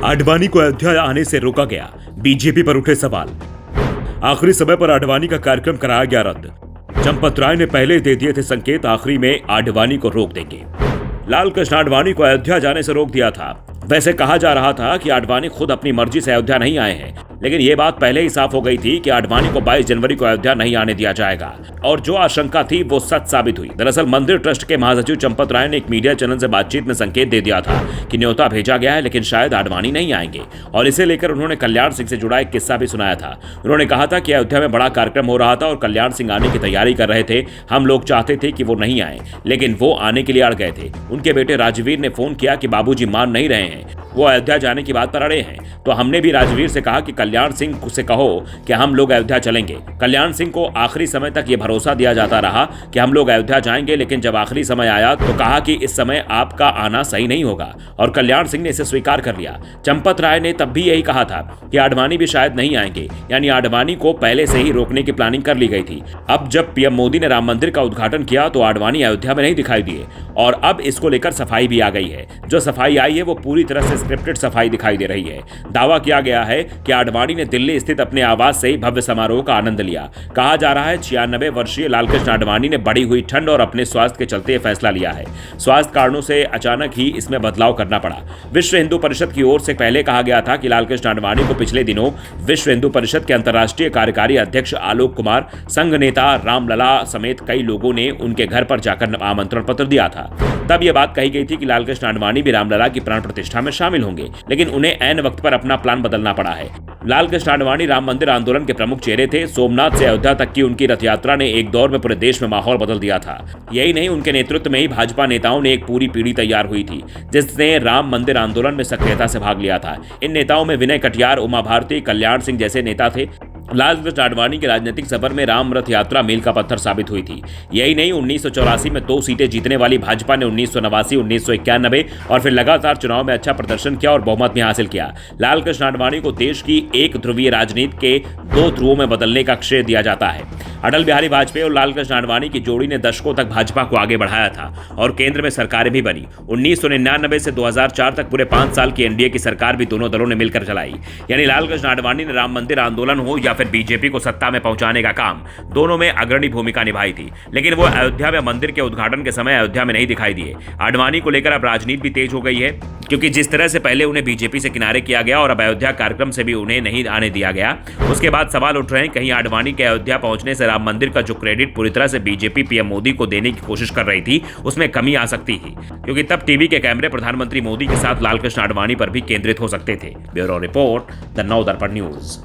आडवाणी को अयोध्या आने से रोका गया, बीजेपी पर उठे सवाल। आखिरी समय पर आडवाणी का कार्यक्रम कराया गया रद्द। चंपत राय ने पहले दे दिए थे संकेत, आखिरी में आडवाणी को रोक देंगे। लाल कृष्ण आडवाणी को अयोध्या जाने से रोक दिया था। वैसे कहा जा रहा था कि आडवाणी खुद अपनी मर्जी से अयोध्या नहीं आए हैं, लेकिन यह बात पहले ही साफ हो गई थी कि आडवाणी को 22 जनवरी को अयोध्या नहीं आने दिया जाएगा, और जो आशंका थी वो सच साबित हुई। दरअसल मंदिर ट्रस्ट के महासचिव चंपत राय ने एक मीडिया चैनल से बातचीत में संकेत दे दिया था कि न्योता भेजा गया है, लेकिन शायद आडवाणी नहीं आएंगे, और इसे लेकर उन्होंने कल्याण सिंह से जुड़ा एक किस्सा भी सुनाया था। उन्होंने कहा था कि अयोध्या में बड़ा कार्यक्रम हो रहा था और कल्याण सिंह आने की तैयारी कर रहे थे। हम लोग चाहते थे कि वो नहीं आए, लेकिन वो आने के लिए अड़ गए थे। उनके बेटे राजवीर ने फोन किया कि बाबूजी मान नहीं रहे हैं, वो अयोध्या जाने की बात पर अड़े हैं। तो हमने भी राजवीर से कहा कि कल्याण सिंह से कहो कि हम लोग अयोध्या चलेंगे। कल्याण सिंह को आखिरी समय तक ये भरोसा दिया जाता रहा कि हम लोग अयोध्या जाएंगे, लेकिन जब आखिरी समय आया तो कहा कि इस समय आपका आना सही नहीं होगा, और कल्याण सिंह ने इसे स्वीकार कर लिया। चंपत राय ने तब भी यही कहा था कि आडवाणी भी शायद नहीं आएंगे, यानी आडवाणी को पहले से ही रोकने की प्लानिंग कर ली गई थी। अब जब पीएम मोदी ने राम मंदिर का उद्घाटन किया तो आडवाणी अयोध्या में नहीं दिखाई दिए, और अब इसको लेकर सफाई भी आ गई है। जो सफाई आई है वो पूरी तरह से स्क्रिप्टेड सफाई दिखाई दे रही है। दावा किया गया है कि आडवाणी ने दिल्ली स्थित अपने आवास से ही भव्य समारोह का आनंद लिया। कहा जा रहा है 96 वर्षीय लालकृष्ण आडवाणी ने बढ़ी हुई ठंड और अपने स्वास्थ्य के चलते फैसला लिया है। स्वास्थ्य कारणों से अचानक ही इसमें बदलाव करना पड़ा। विश्व हिंदू परिषद की ओर से पहले कहा गया था कि लालकृष्ण आडवाणी को पिछले दिनों विश्व हिंदू परिषद के अंतर्राष्ट्रीय कार्यकारी अध्यक्ष आलोक कुमार, संघ नेता रामलला समेत कई लोगों ने उनके घर पर जाकर आमंत्रण पत्र दिया था। तब यह बात कही गई थी कि लालकृष्ण आडवाणी भी रामलला की प्राण प्रतिष्ठा में शामिल होंगे, लेकिन उन्हें ऐन वक्त पर अपना प्लान बदलना पड़ा है। लालकृष्ण आडवाणी राम मंदिर आंदोलन के प्रमुख चेहरे थे। सोमनाथ से अयोध्या तक की उनकी रथ यात्रा ने एक दौर में पूरे देश में माहौल बदल दिया था। यही नहीं, उनके नेतृत्व में ही भाजपा नेताओं ने एक पूरी पीढ़ी तैयार हुई थी जिसने राम मंदिर आंदोलन में सक्रियता से भाग लिया था। इन नेताओं में विनय कटियार, उमा भारती, कल्याण सिंह जैसे नेता थे। लालकृष्ण आडवाणी के राजनीतिक सफर में राम रथ यात्रा मील का पत्थर साबित हुई थी। यही नहीं, 1984 में 2 सीटें जीतने वाली भाजपा ने 1989, 1991 और फिर लगातार चुनाव में अच्छा प्रदर्शन किया और बहुमत भी हासिल किया। लालकृष्ण आडवाणी को देश की एक ध्रुवीय राजनीति के 2 ध्रुवों में बदलने का श्रेय दिया जाता है। अटल बिहारी वाजपेयी और लालकृष्ण आडवाणी की जोड़ी ने दशकों तक भाजपा को आगे बढ़ाया था और केंद्र में सरकारें भी बनी। 1999 से 2004 तक पूरे 5 साल की एनडीए की सरकार भी दोनों दलों ने मिलकर चलाई। यानी लालकृष्ण आडवाणी ने राम मंदिर आंदोलन हो या फिर बीजेपी को सत्ता में पहुंचाने का काम, दोनों में अग्रणी भूमिका निभाई थी। लेकिन वो अयोध्या में मंदिर के उद्घाटन के समय अयोध्या में नहीं दिखाई दिए। आडवाणी को लेकर अब राजनीति भी तेज हो गई है, क्योंकि जिस तरह से पहले उन्हें बीजेपी से किनारे किया गया और अब अयोध्या कार्यक्रम से भी उन्हें नहीं आने दिया गया, उसके बाद सवाल उठ रहे हैं कहीं आडवाणी के अयोध्या पहुंचने से राम मंदिर का जो क्रेडिट पूरी तरह से बीजेपी पीएम मोदी को देने की कोशिश कर रही थी उसमें कमी आ सकती थी, क्योंकि तब टीवी के कैमरे प्रधानमंत्री मोदी के साथ लालकृष्ण आडवाणी पर भी केंद्रित हो सकते थे। ब्यूरो रिपोर्ट, द नव दर्पण न्यूज।